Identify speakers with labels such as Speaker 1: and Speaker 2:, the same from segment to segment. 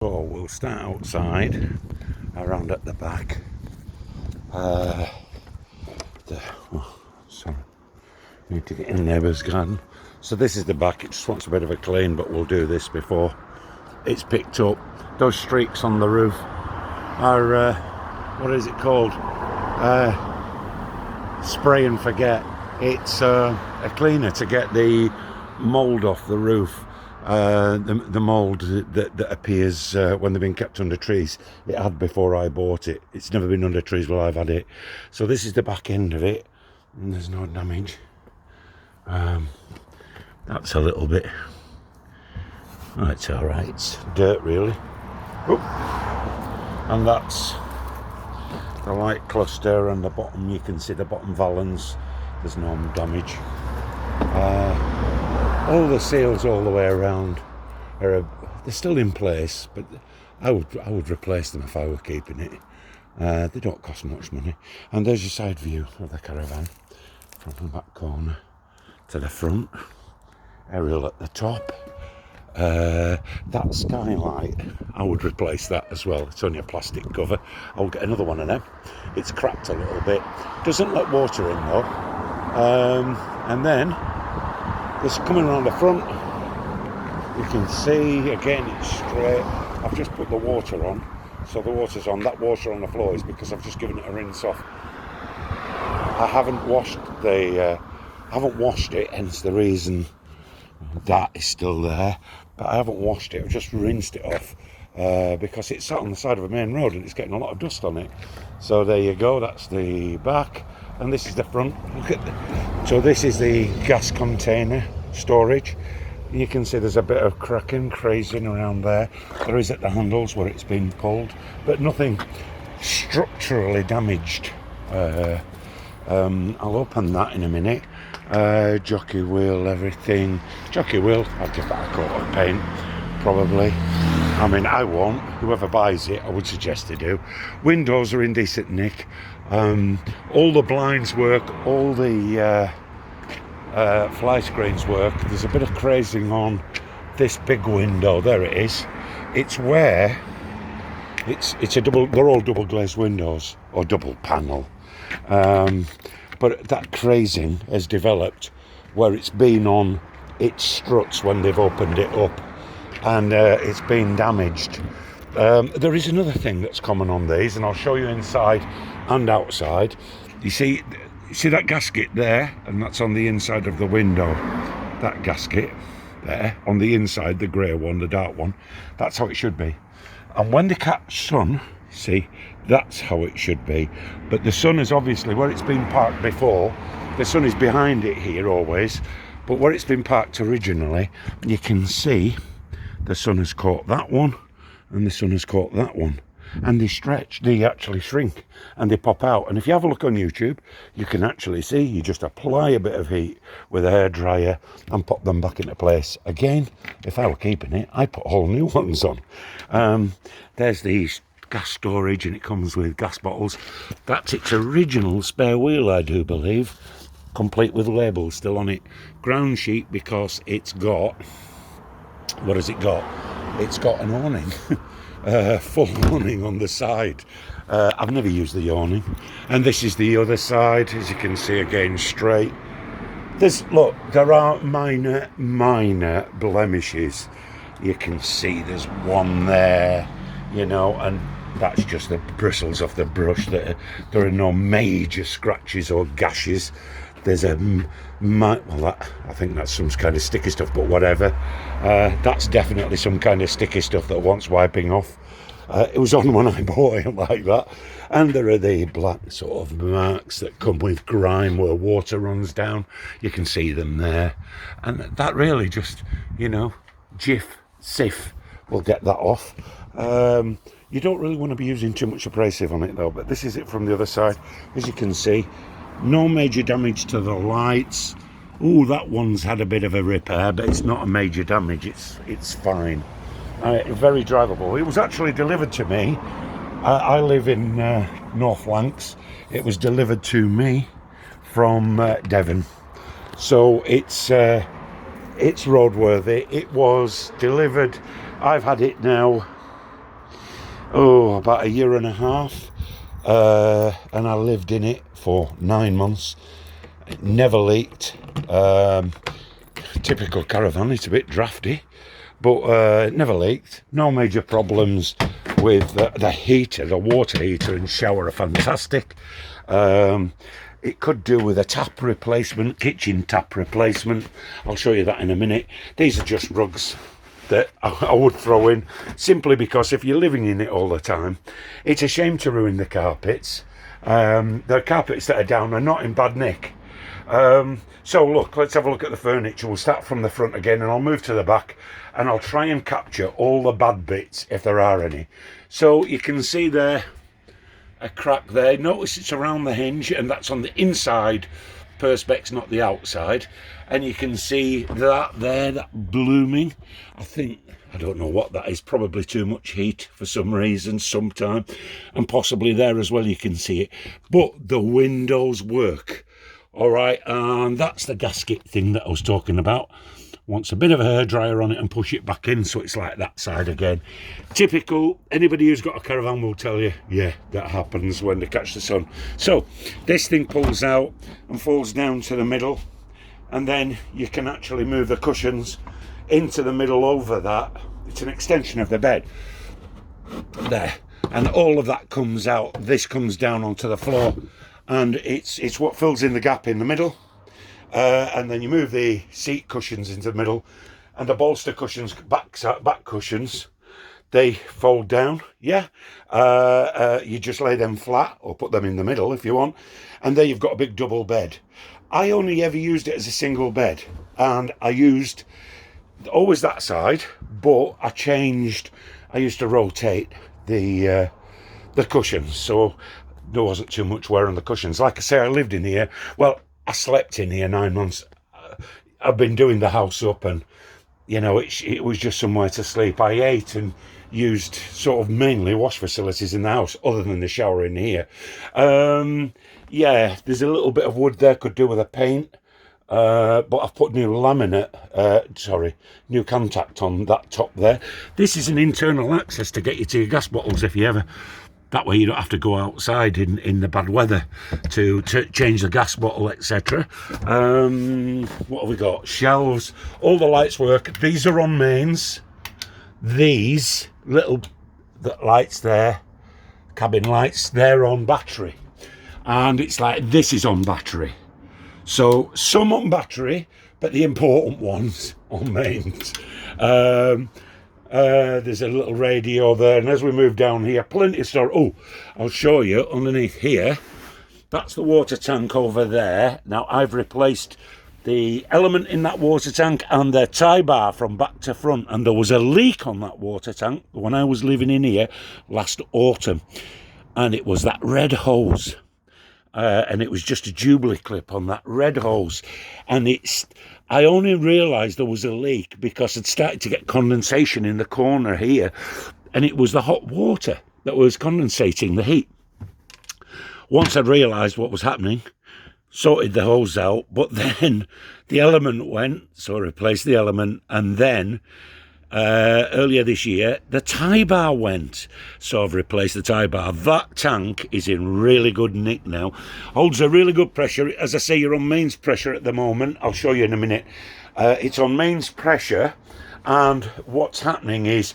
Speaker 1: So we'll start outside, around at the back. Sorry, need to get in the neighbour's garden. So this is the back. It just wants a bit of a clean, but we'll do this before it's picked up. Those streaks on the roof are what is it called? Spray and forget. It's a cleaner to get the mould off the roof. The mould that appears when they've been kept under trees. It had before I bought it. It's never been under trees while I've had it. So this is the back end of it, and there's no damage. That's a little bit. Oh, it's all right. It's dirt, really. Oop. And that's the light cluster, and the bottom. You can see the bottom valance. There's no damage. All the seals all the way around they're still in place, but I would replace them if I were keeping it. They don't cost much money. And there's your side view of the caravan from the back corner to the front. Aerial at the top. That skylight, I would replace that as well. It's only a plastic cover. I'll get another one of them. It's cracked a little bit. Doesn't let water in though. And then this coming around the front, you can see again it's straight. I've just put the water on, so the water's on. That water on the floor is because I've just given it a rinse off. I haven't washed it, hence the reason that is still there. But I haven't washed it. I've just rinsed it off because it's sat on the side of a main road and it's getting a lot of dust on it. So there you go. That's the back. And this is the front. Look at so this is the gas container storage. You can see there's a bit of cracking, crazing around there. There is at the handles where it's been pulled, but nothing structurally damaged. I'll open that in a minute. Jockey wheel, everything. Jockey wheel, I'll give that a coat of paint, probably. I mean, I won't. Whoever buys it, I would suggest they do. Windows are in decent nick. All the blinds work, all the fly screens work. There's a bit of crazing on this big window. There it is. It's where it's a double. They're all double glazed windows or double panel. But that crazing has developed where it's been on its struts when they've opened it up, and it's been damaged. There is another thing that's common on these, and I'll show you inside and outside. You see that gasket there, and that's on the inside of the window. That gasket there on the inside, the grey one, the dark one, that's how it should be. And when they catch sun, see, that's how it should be. But the sun is obviously where it's been parked before. The sun is behind it here always, but where it's been parked originally, you can see the sun has caught that one and the sun has caught that one, and they stretch, they actually shrink and they pop out. And if you have a look on YouTube, you can actually see you just apply a bit of heat with a hairdryer and pop them back into place. Again, if I were keeping it, I'd put whole new ones on. There's these gas storage, and it comes with gas bottles. That's its original spare wheel, I do believe, complete with labels still on it. Ground sheet, because it's got, what has it got? It's got an awning, full awning on the side. I've never used the awning. And this is the other side, as you can see, again straight. Look, there are minor blemishes. You can see there's one there, you know, and that's just the bristles off the brush. There are no major scratches or gashes. There's I think that's some kind of sticky stuff, but whatever. That's definitely some kind of sticky stuff that wants wiping off. It was on when I bought it like that. And there are the black sort of marks that come with grime where water runs down. You can see them there. And that really just, you know, Sif will get that off. You don't really want to be using too much abrasive on it though, but this is it from the other side. As you can see, no major damage to the lights. Oh, that one's had a bit of a repair, but it's not a major damage. It's fine. Very drivable. It was actually delivered to me. I live in North Lancs. It was delivered to me from Devon, so it's roadworthy. It was delivered. I've had it now about a year and a half, and I lived in it for 9 months. It never leaked. Typical caravan, it's a bit drafty, but it never leaked. No major problems with the heater. The water heater and shower are fantastic. It could do with a tap replacement, kitchen tap replacement. I'll show you that in a minute. These are just rugs that I would throw in, simply because if you're living in it all the time, it's a shame to ruin the carpets. The carpets that are down are not in bad nick. So look, let's have a look at the furniture. We'll start from the front again, and I'll move to the back, and I'll try and capture all the bad bits if there are any. So you can see there a crack there. Notice it's around the hinge, and that's on the inside perspex, not the outside. And you can see that there, that blooming, I don't know what that is, probably too much heat for some reason sometime, and possibly there as well you can see it. But the windows work. All right, and that's the gasket thing that I was talking about. Wants a bit of a hairdryer on it and push it back in so it's like that side again. Typical, anybody who's got a caravan will tell you, yeah, that happens when they catch the sun. So this thing pulls out and falls down to the middle, and then you can actually move the cushions into the middle over that. It's an extension of the bed there, and all of that comes out. This comes down onto the floor, and it's what fills in the gap in the middle. And then you move the seat cushions into the middle, and the bolster cushions, back cushions, they fold down. Yeah, you just lay them flat or put them in the middle if you want, and there you've got a big double bed. I only ever used it as a single bed, and I used always that side, but I used to rotate the cushions, so there wasn't too much wear on the cushions. Like I say, I lived in here. Well, I slept in here 9 months. I've been doing the house up, and you know, it was just somewhere to sleep. I ate and used sort of mainly wash facilities in the house, other than the shower in here. Yeah, there's a little bit of wood there, could do with a paint. But I've put new new contact on that top there. This is an internal access to get you to your gas bottles if you ever. That way you don't have to go outside in the bad weather to change the gas bottle, etc. What have we got? Shelves. All the lights work. These are on mains. These little lights there, cabin lights, they're on battery. And it's like this is on battery. So some on battery, but the important ones on mains. There's a little radio there, and as we move down here, plenty of storage. Oh, I'll show you underneath here. That's the water tank over there. Now I've replaced the element in that water tank and the tie bar from back to front, and there was a leak on that water tank when I was living in here last autumn, and it was that red hose. And it was just a Jubilee clip on that red hose, and I only realised there was a leak because it started to get condensation in the corner here, and it was the hot water that was condensating the heat. Once I'd realised what was happening, sorted the hose out, but then the element went, so I replaced the element, and then earlier this year the tie bar went, so I've replaced the tie bar. That tank is in really good nick now, holds a really good pressure. As I say, you're on mains pressure at the moment. I'll show you in a minute. It's on mains pressure, and what's happening is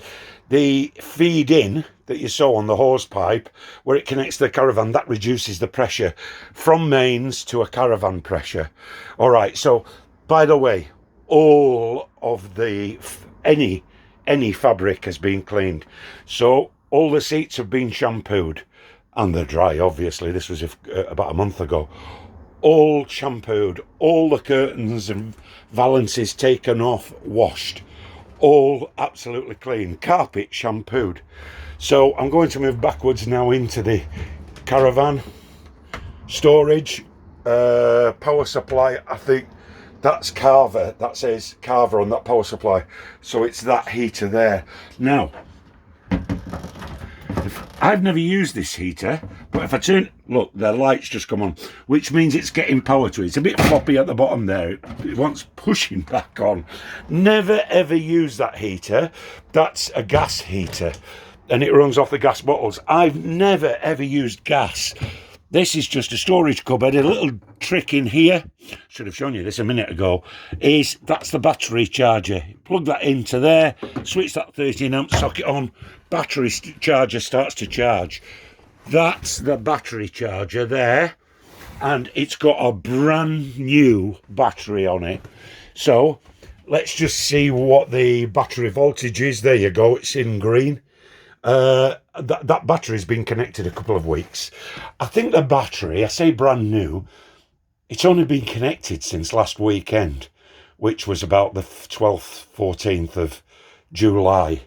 Speaker 1: the feed in that you saw on the hose pipe where it connects to the caravan, that reduces the pressure from mains to a caravan pressure. All right, so by the way, all of the any fabric has been cleaned, so all the seats have been shampooed, and they're dry, obviously. This was about a month ago. All shampooed, all the curtains and valances taken off, washed, all absolutely clean. Carpet shampooed. So I'm going to move backwards now into the caravan storage. Power supply, I think that's Carver, that says Carver on that power supply, so it's that heater there. Now, I've never used this heater, but if I turn, look, the lights just come on, which means it's getting power to it. It's a bit floppy at the bottom there, it wants pushing back on. Never ever use that heater. That's a gas heater. and it runs off the gas bottles. I've never ever used gas. This is just a storage cupboard. A little trick in here, should have shown you this a minute ago, is that's the battery charger. Plug that into there, switch that 13 amp socket on, battery charger starts to charge. That's the battery charger there, and it's got a brand new battery on it. So let's just see what the battery voltage is. There you go, it's in green. That battery's been connected a couple of weeks. I think the battery, I say brand new, it's only been connected since last weekend, which was about the 12th, 14th of July.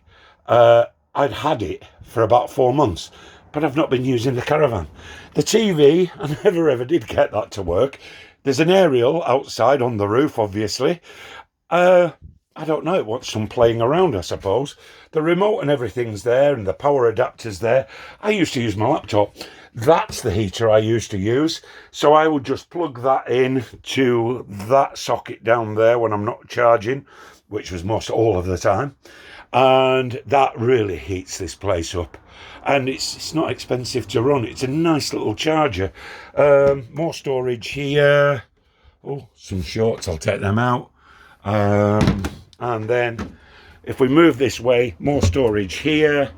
Speaker 1: I'd had it for about 4 months, but I've not been using the caravan. The TV, I never ever did get that to work. There's an aerial outside on the roof, obviously. I don't know, it wants some playing around, I suppose. The remote and everything's there, and the power adapter's there. I used to use my laptop. That's the heater I used to use. So I would just plug that in to that socket down there when I'm not charging, which was most all of the time. And that really heats this place up. And it's not expensive to run. It's a nice little charger. More storage here. Oh, some shorts, I'll take them out. And then if we move this way, more storage here.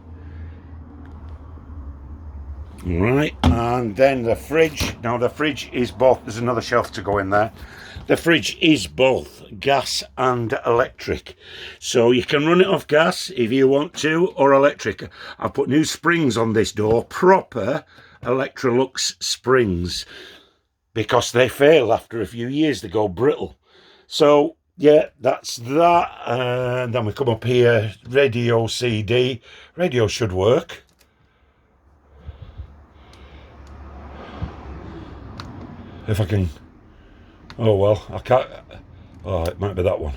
Speaker 1: Right, and then the fridge. Now the fridge is both, there's another shelf to go in there. The fridge is both gas and electric. So you can run it off gas if you want to, or electric. I've put new springs on this door, proper Electrolux springs, because they fail after a few years, they go brittle. So yeah, that's that. And then we come up here, radio CD. Radio should work. If I can, oh well, I can't, oh, it might be that one.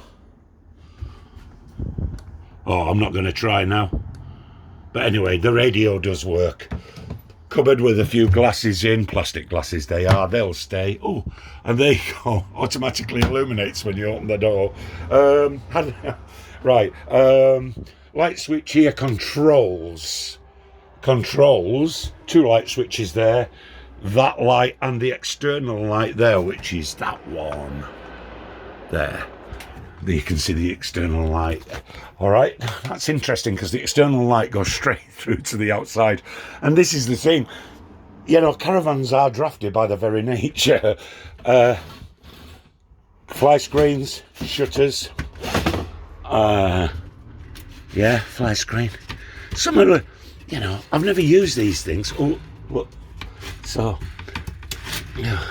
Speaker 1: Oh, I'm not going to try now. But anyway, the radio does work. Cupboard with a few glasses in, plastic glasses they are, they'll stay. Oh, and there you go, automatically illuminates when you open the door. Right, light switch here, controls, two light switches there, that light and the external light there, which is that one there. You can see the external light. All right, that's interesting because the external light goes straight through to the outside. And this is the thing, you know, caravans are drafty by their very nature. Fly screens, shutters, yeah, fly screen. Some of the, you know, I've never used these things. Oh, look, so, yeah,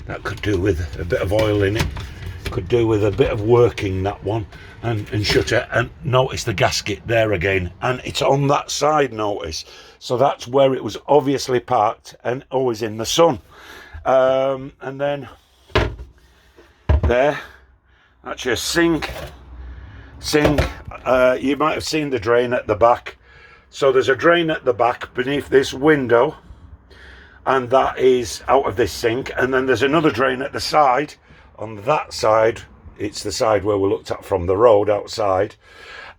Speaker 1: that could do with a bit of oil in it. Could do with a bit of working, that one, and shutter. And notice the gasket there again, and it's on that side, notice. So that's where it was obviously parked and always in the sun. And then there, that's your sink. You might have seen the drain at the back. So there's a drain at the back beneath this window, and that is out of this sink. And then there's another drain at the side. On that side, it's the side where we looked at from the road outside,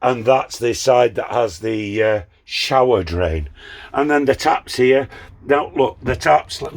Speaker 1: and that's the side that has the shower drain. And then the taps here. Now look, the taps, let me